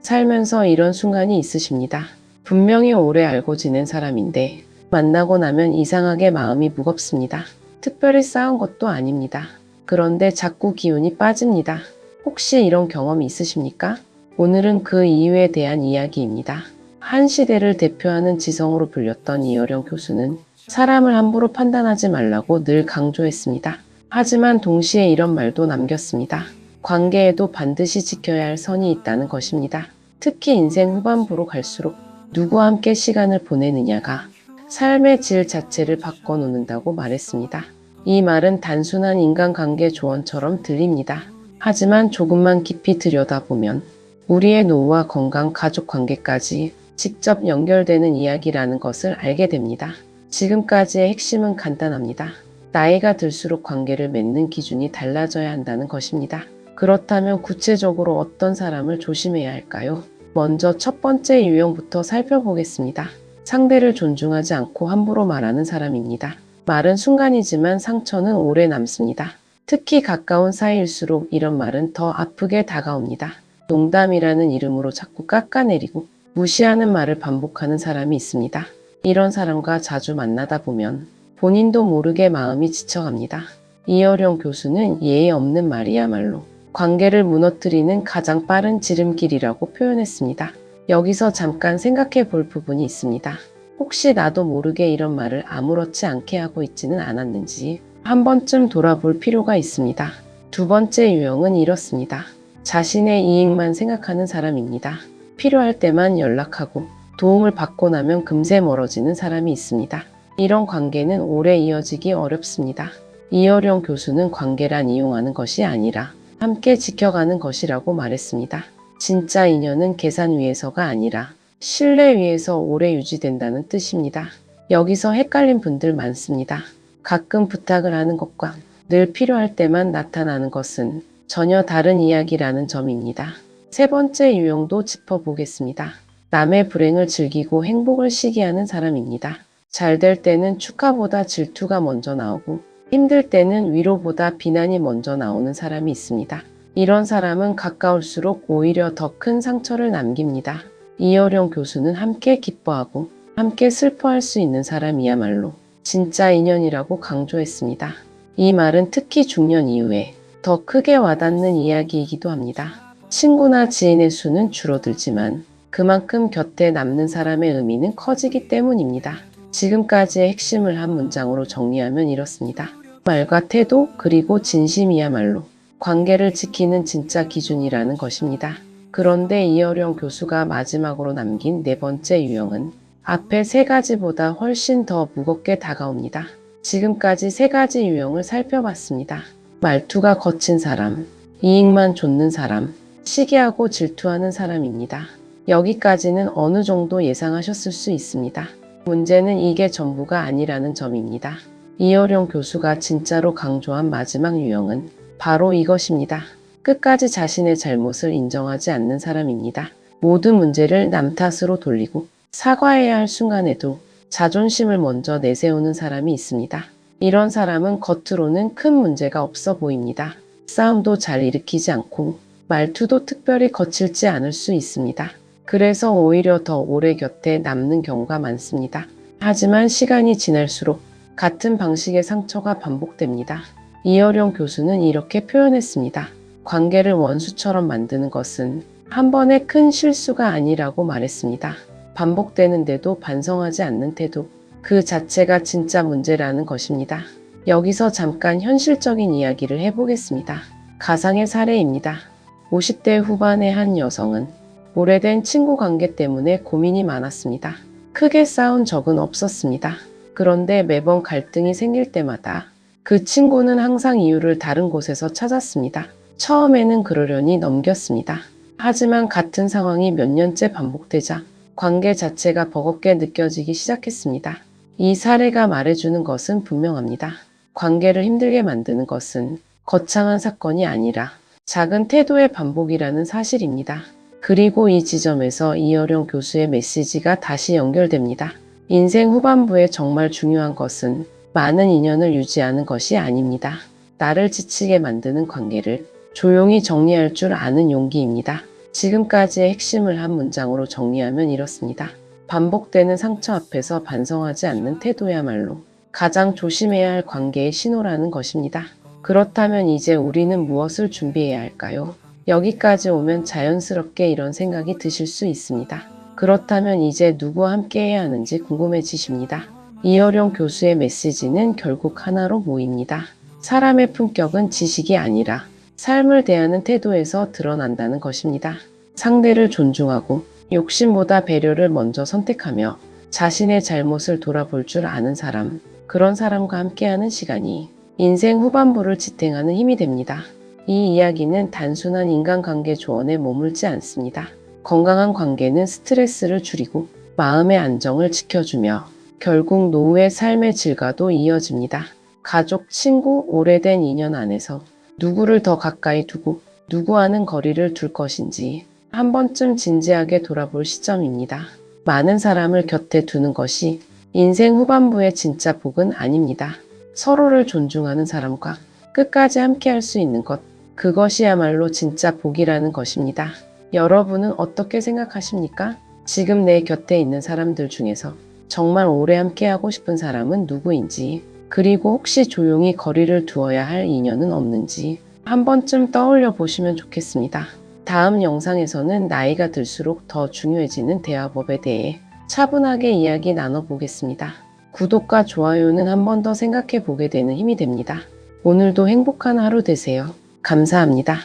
살면서 이런 순간이 있으십니다. 분명히 오래 알고 지낸 사람인데 만나고 나면 이상하게 마음이 무겁습니다. 특별히 싸운 것도 아닙니다. 그런데 자꾸 기운이 빠집니다. 혹시 이런 경험이 있으십니까? 오늘은 그 이유에 대한 이야기입니다. 한 시대를 대표하는 지성으로 불렸던 이어령 교수는 사람을 함부로 판단하지 말라고 늘 강조했습니다. 하지만 동시에 이런 말도 남겼습니다. 관계에도 반드시 지켜야 할 선이 있다는 것입니다. 특히 인생 후반부로 갈수록 누구와 함께 시간을 보내느냐가 삶의 질 자체를 바꿔놓는다고 말했습니다. 이 말은 단순한 인간관계 조언처럼 들립니다. 하지만 조금만 깊이 들여다보면 우리의 노후와 건강, 가족 관계까지 직접 연결되는 이야기라는 것을 알게 됩니다. 지금까지의 핵심은 간단합니다. 나이가 들수록 관계를 맺는 기준이 달라져야 한다는 것입니다. 그렇다면 구체적으로 어떤 사람을 조심해야 할까요? 먼저 첫 번째 유형부터 살펴보겠습니다. 상대를 존중하지 않고 함부로 말하는 사람입니다. 말은 순간이지만 상처는 오래 남습니다. 특히 가까운 사이일수록 이런 말은 더 아프게 다가옵니다. 농담이라는 이름으로 자꾸 깎아내리고 무시하는 말을 반복하는 사람이 있습니다. 이런 사람과 자주 만나다 보면 본인도 모르게 마음이 지쳐갑니다. 이어령 교수는 예의 없는 말이야말로 관계를 무너뜨리는 가장 빠른 지름길이라고 표현했습니다. 여기서 잠깐 생각해 볼 부분이 있습니다. 혹시 나도 모르게 이런 말을 아무렇지 않게 하고 있지는 않았는지 한 번쯤 돌아볼 필요가 있습니다. 두 번째 유형은 이렇습니다. 자신의 이익만 생각하는 사람입니다. 필요할 때만 연락하고 도움을 받고 나면 금세 멀어지는 사람이 있습니다. 이런 관계는 오래 이어지기 어렵습니다. 이어령 교수는 관계란 이용하는 것이 아니라 함께 지켜가는 것이라고 말했습니다. 진짜 인연은 계산 위에서가 아니라 신뢰 위에서 오래 유지된다는 뜻입니다. 여기서 헷갈린 분들 많습니다. 가끔 부탁을 하는 것과 늘 필요할 때만 나타나는 것은 전혀 다른 이야기라는 점입니다. 세 번째 유형도 짚어보겠습니다. 남의 불행을 즐기고 행복을 시기하는 사람입니다. 잘 될 때는 축하보다 질투가 먼저 나오고 힘들 때는 위로보다 비난이 먼저 나오는 사람이 있습니다. 이런 사람은 가까울수록 오히려 더 큰 상처를 남깁니다. 이어령 교수는 함께 기뻐하고 함께 슬퍼할 수 있는 사람이야말로 진짜 인연이라고 강조했습니다. 이 말은 특히 중년 이후에 더 크게 와닿는 이야기이기도 합니다. 친구나 지인의 수는 줄어들지만 그만큼 곁에 남는 사람의 의미는 커지기 때문입니다. 지금까지의 핵심을 한 문장으로 정리하면 이렇습니다. 말과 태도 그리고 진심이야말로 관계를 지키는 진짜 기준이라는 것입니다. 그런데 이어령 교수가 마지막으로 남긴 네 번째 유형은 앞에 세 가지보다 훨씬 더 무겁게 다가옵니다. 지금까지 세 가지 유형을 살펴봤습니다. 말투가 거친 사람, 이익만 좇는 사람, 시기하고 질투하는 사람입니다. 여기까지는 어느 정도 예상하셨을 수 있습니다. 문제는 이게 전부가 아니라는 점입니다. 이어령 교수가 진짜로 강조한 마지막 유형은 바로 이것입니다. 끝까지 자신의 잘못을 인정하지 않는 사람입니다. 모든 문제를 남 탓으로 돌리고 사과해야 할 순간에도 자존심을 먼저 내세우는 사람이 있습니다. 이런 사람은 겉으로는 큰 문제가 없어 보입니다. 싸움도 잘 일으키지 않고 말투도 특별히 거칠지 않을 수 있습니다. 그래서 오히려 더 오래 곁에 남는 경우가 많습니다. 하지만 시간이 지날수록 같은 방식의 상처가 반복됩니다. 이어령 교수는 이렇게 표현했습니다. 관계를 원수처럼 만드는 것은 한 번의 큰 실수가 아니라고 말했습니다. 반복되는데도 반성하지 않는 태도, 그 자체가 진짜 문제라는 것입니다. 여기서 잠깐 현실적인 이야기를 해보겠습니다. 가상의 사례입니다. 50대 후반의 한 여성은 오래된 친구 관계 때문에 고민이 많았습니다. 크게 싸운 적은 없었습니다. 그런데 매번 갈등이 생길 때마다 그 친구는 항상 이유를 다른 곳에서 찾았습니다. 처음에는 그러려니 넘겼습니다. 하지만 같은 상황이 몇 년째 반복되자 관계 자체가 버겁게 느껴지기 시작했습니다. 이 사례가 말해주는 것은 분명합니다. 관계를 힘들게 만드는 것은 거창한 사건이 아니라 작은 태도의 반복이라는 사실입니다. 그리고 이 지점에서 이어령 교수의 메시지가 다시 연결됩니다. 인생 후반부에 정말 중요한 것은 많은 인연을 유지하는 것이 아닙니다. 나를 지치게 만드는 관계를 조용히 정리할 줄 아는 용기입니다. 지금까지의 핵심을 한 문장으로 정리하면 이렇습니다. 반복되는 상처 앞에서 반성하지 않는 태도야말로 가장 조심해야 할 관계의 신호라는 것입니다. 그렇다면 이제 우리는 무엇을 준비해야 할까요? 여기까지 오면 자연스럽게 이런 생각이 드실 수 있습니다. 그렇다면 이제 누구와 함께 해야 하는지 궁금해지십니다. 이어룡 교수의 메시지는 결국 하나로 모입니다. 사람의 품격은 지식이 아니라 삶을 대하는 태도에서 드러난다는 것입니다. 상대를 존중하고 욕심보다 배려를 먼저 선택하며 자신의 잘못을 돌아볼 줄 아는 사람, 그런 사람과 함께하는 시간이 인생 후반부를 지탱하는 힘이 됩니다. 이 이야기는 단순한 인간관계 조언에 머물지 않습니다. 건강한 관계는 스트레스를 줄이고 마음의 안정을 지켜주며 결국 노후의 삶의 질과도 이어집니다. 가족, 친구, 오래된 인연 안에서 누구를 더 가까이 두고 누구와는 거리를 둘 것인지 한 번쯤 진지하게 돌아볼 시점입니다. 많은 사람을 곁에 두는 것이 인생 후반부의 진짜 복은 아닙니다. 서로를 존중하는 사람과 끝까지 함께 할 수 있는 것, 그것이야말로 진짜 복이라는 것입니다. 여러분은 어떻게 생각하십니까? 지금 내 곁에 있는 사람들 중에서 정말 오래 함께하고 싶은 사람은 누구인지, 그리고 혹시 조용히 거리를 두어야 할 인연은 없는지 한 번쯤 떠올려 보시면 좋겠습니다. 다음 영상에서는 나이가 들수록 더 중요해지는 대화법에 대해 차분하게 이야기 나눠보겠습니다. 구독과 좋아요는 한 번 더 생각해 보게 되는 힘이 됩니다. 오늘도 행복한 하루 되세요. 감사합니다.